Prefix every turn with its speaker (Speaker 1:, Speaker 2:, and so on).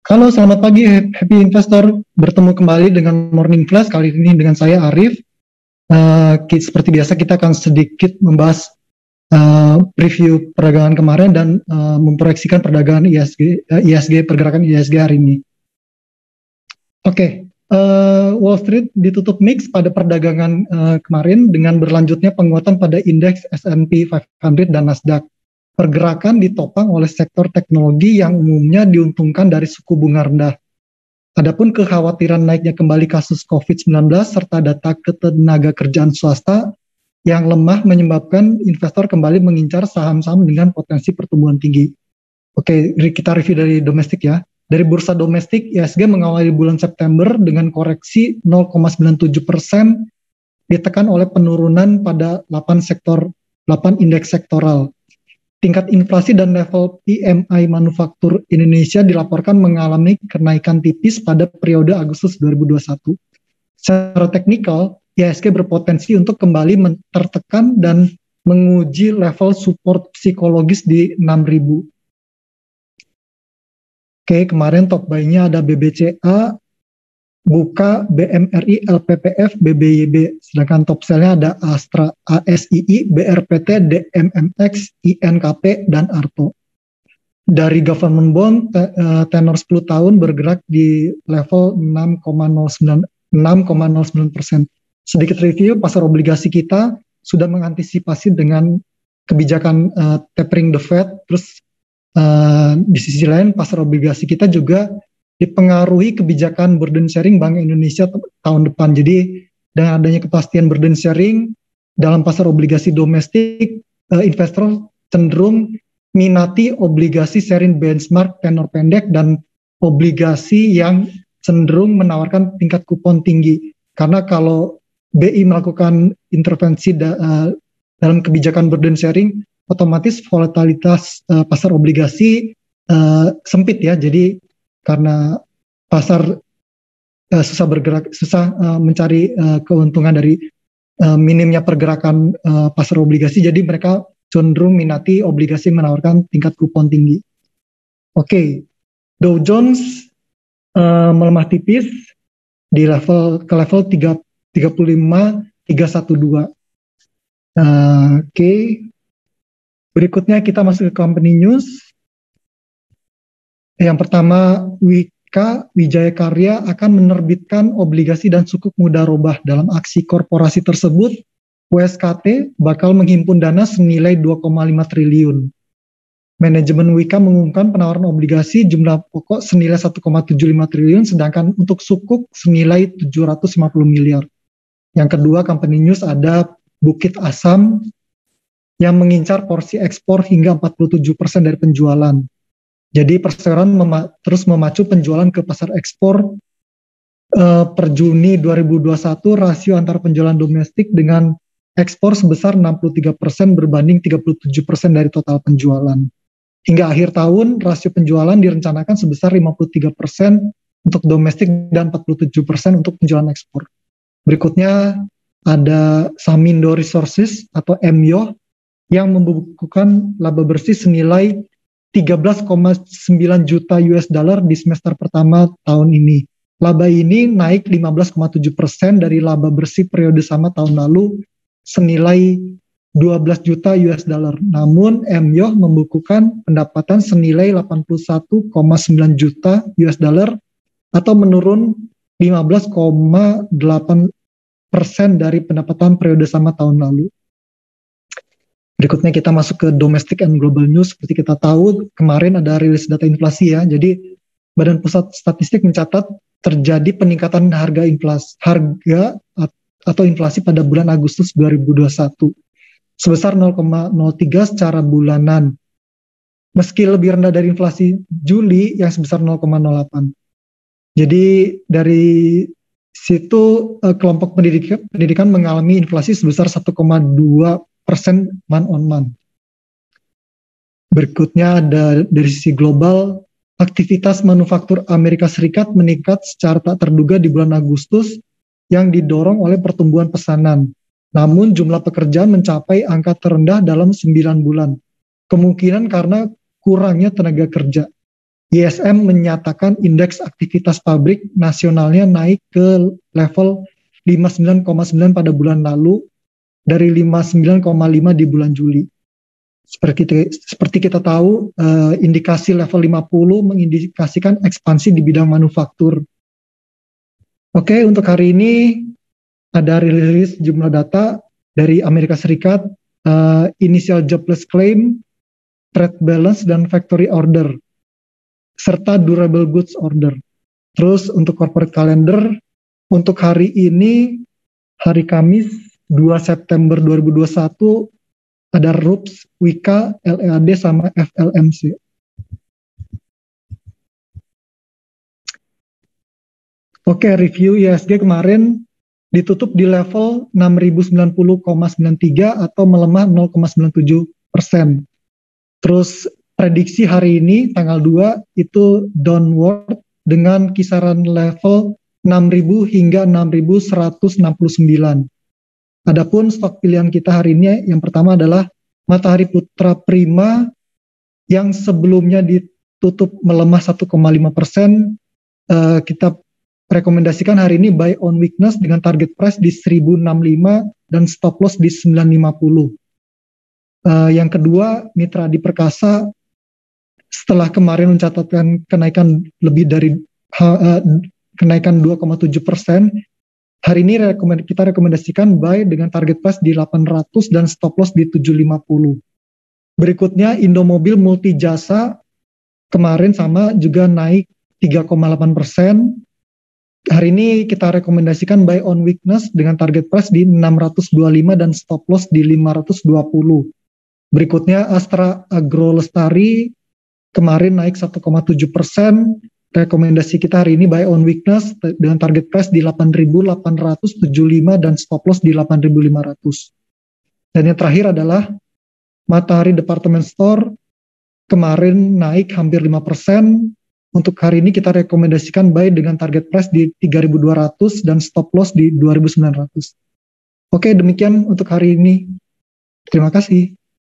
Speaker 1: Halo, selamat pagi Happy Investor. Bertemu kembali dengan Morning Flash, kali ini dengan saya Arif. Seperti biasa kita akan sedikit membahas preview perdagangan kemarin dan memproyeksikan perdagangan ISG, pergerakan ISG hari ini. Wall Street ditutup mix pada perdagangan kemarin dengan berlanjutnya penguatan pada indeks S&P 500 dan Nasdaq. Pergerakan ditopang oleh sektor teknologi yang umumnya diuntungkan dari suku bunga rendah. Adapun kekhawatiran naiknya kembali kasus COVID-19 serta data ketenaga kerjaan swasta yang lemah menyebabkan investor kembali mengincar saham-saham dengan potensi pertumbuhan tinggi. Kita review dari domestik ya. Dari bursa domestik, ISG mengawali bulan September dengan koreksi 0,97%, ditekan oleh penurunan pada 8 indeks sektoral. Tingkat inflasi dan level PMI manufaktur Indonesia dilaporkan mengalami kenaikan tipis pada periode Agustus 2021. Secara teknikal, IHSG berpotensi untuk kembali tertekan dan menguji level support psikologis di 6.000. Kemarin top buy-nya ada BBCA, Buka, BMRI, LPPF, BBYB. Sedangkan top sell-nya ada Astra, ASII, BRPT, DMMX, INKP, dan Arto. Dari government bond, tenor 10 tahun bergerak di level 6,09%. Sedikit review, pasar obligasi kita sudah mengantisipasi dengan kebijakan tapering the Fed. Terus di sisi lain, pasar obligasi kita juga dipengaruhi kebijakan burden sharing Bank Indonesia tahun depan. Jadi dengan adanya kepastian burden sharing dalam pasar obligasi domestik, investor cenderung minati obligasi sharing benchmark tenor pendek dan obligasi yang cenderung menawarkan tingkat kupon tinggi. Karena kalau BI melakukan intervensi dalam kebijakan burden sharing, otomatis volatilitas pasar obligasi sempit ya. Jadi karena pasar susah mencari keuntungan dari minimnya pergerakan pasar obligasi, jadi mereka cenderung minati obligasi menawarkan tingkat kupon tinggi. Dow Jones melemah tipis di level 35.312. Berikutnya kita masuk ke company news. Yang pertama, Wijaya Karya akan menerbitkan obligasi dan sukuk mudah robah. Dalam aksi korporasi tersebut, WSKT bakal menghimpun dana senilai 2,5 triliun. Manajemen Wika mengumumkan penawaran obligasi jumlah pokok senilai 1,75 triliun, sedangkan untuk sukuk senilai 750 miliar. Yang kedua, company news ada Bukit Asam yang mengincar porsi ekspor hingga 47% dari penjualan. Jadi perseroan terus memacu penjualan ke pasar ekspor. Per Juni 2021 rasio antara penjualan domestik dengan ekspor sebesar 63% berbanding 37% dari total penjualan. Hingga akhir tahun rasio penjualan direncanakan sebesar 53% untuk domestik dan 47% untuk penjualan ekspor. Berikutnya ada Samindo Resources atau MYO yang membukukan laba bersih senilai 13,9 juta US dollar di semester pertama tahun ini. Laba ini naik 15,7% dari laba bersih periode sama tahun lalu senilai 12 juta US dollar. Namun MYO membukukan pendapatan senilai 81,9 juta US dollar atau menurun 15,8% dari pendapatan periode sama tahun lalu. Berikutnya kita masuk ke domestic and global news. Seperti kita tahu, kemarin ada rilis data inflasi ya. Jadi Badan Pusat Statistik mencatat terjadi peningkatan harga atau inflasi pada bulan Agustus 2021 sebesar 0,03 secara bulanan. Meski lebih rendah dari inflasi Juli yang sebesar 0,08. Jadi dari situ kelompok pendidikan mengalami inflasi sebesar 1,2% month on month. Berikutnya ada dari sisi global, aktivitas manufaktur Amerika Serikat meningkat secara tak terduga di bulan Agustus yang didorong oleh pertumbuhan pesanan. Namun jumlah pekerjaan mencapai angka terendah dalam 9 bulan. Kemungkinan karena kurangnya tenaga kerja. ISM menyatakan indeks aktivitas pabrik nasionalnya naik ke level 59,9 pada bulan lalu dari 59,5 di bulan Juli. Seperti kita tahu, indikasi level 50 mengindikasikan ekspansi di bidang manufaktur. Oke, untuk hari ini ada rilis jumlah data dari Amerika Serikat, initial jobless claim, trade balance, dan factory order, serta durable goods order. Terus untuk corporate calendar, untuk hari ini, hari Kamis 2 September 2021, ada RUPS, Wika, LEAD, sama FLMC. Oke, review IHSG kemarin ditutup di level 6090,93 atau melemah 0,97%. Terus prediksi hari ini tanggal 2 itu downward dengan kisaran level 6000 hingga 6169. Adapun stok pilihan kita hari ini yang pertama adalah Matahari Putra Prima yang sebelumnya ditutup melemah 1,5%. Kita rekomendasikan hari ini buy on weakness dengan target price di 1065 dan stop loss di 950. Yang kedua, Mitra Adi Perkasa setelah kemarin mencatatkan kenaikan lebih dari kenaikan 2,7%. Hari ini kita rekomendasikan buy dengan target price di 800 dan stop loss di 750. Berikutnya Indomobil Multijasa kemarin sama juga naik 3,8%. Hari ini kita rekomendasikan buy on weakness dengan target price di 625 dan stop loss di 520. Berikutnya Astra Agro Lestari kemarin naik 1,7%. Rekomendasi kita hari ini buy on weakness dengan target price di 8.875 dan stop loss di 8.500. Dan yang terakhir adalah Matahari Department Store kemarin naik hampir 5%. Untuk hari ini kita rekomendasikan buy dengan target price di 3.200 dan stop loss di 2.900. Oke, demikian untuk hari ini. Terima kasih.